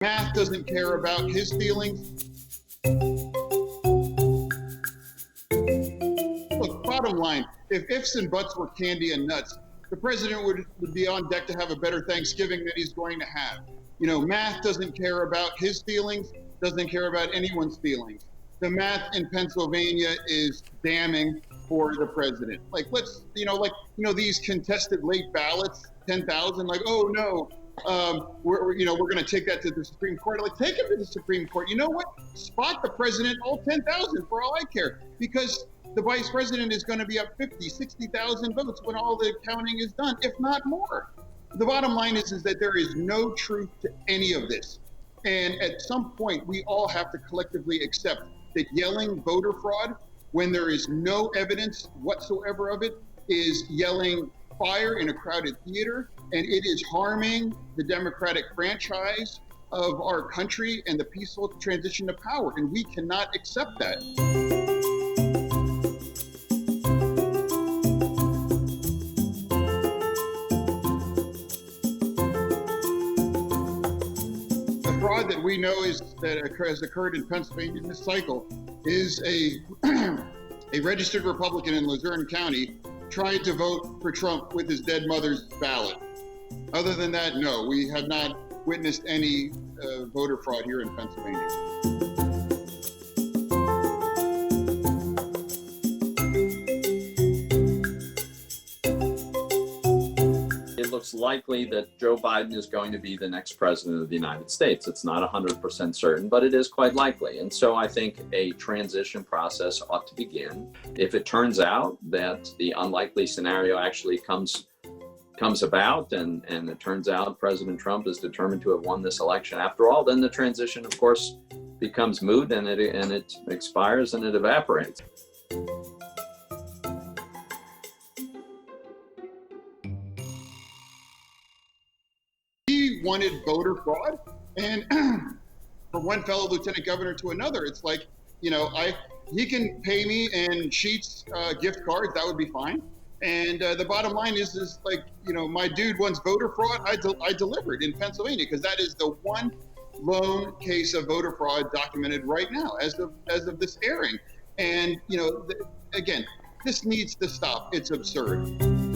Math doesn't care about his feelings. Look, bottom line, if ifs and buts were candy and nuts, the president would be on deck to have a better Thanksgiving than he's going to have. You know, math doesn't care about his feelings, doesn't care about anyone's feelings. The math in Pennsylvania is damning for the president. These contested late ballots, 10,000, oh no, we're going to take that to the Supreme Court. Like, take it to the Supreme Court. You know what? Spot the president, all 10,000 for all I care, because the vice president is going to be up 50, 60,000 votes when all the counting is done, if not more. The bottom line is that there is no truth to any of this. And at some point, we all have to collectively accept that yelling voter fraud when there is no evidence whatsoever of it is yelling fire in a crowded theater, and it is harming the democratic franchise of our country and the peaceful transition to power, and we cannot accept that. The fraud that we know has occurred in Pennsylvania in this cycle is a registered Republican in Luzerne County tried to vote for Trump with his dead mother's ballot. Other than that, no, we have not witnessed any voter fraud here in Pennsylvania. It looks likely that Joe Biden is going to be the next president of the United States. It's not 100% certain, but it is quite likely. And so I think a transition process ought to begin. If it turns out that the unlikely scenario actually comes about and it turns out President Trump is determined to have won this election after all, then the transition, of course, becomes moot and it expires and it evaporates. He wanted voter fraud, and from one fellow lieutenant governor to another, it's like, he can pay me in Sheetz gift cards, that would be fine. And the bottom line is my dude wants voter fraud. I delivered in Pennsylvania because that is the one lone case of voter fraud documented right now as of this airing. And again, this needs to stop. It's absurd.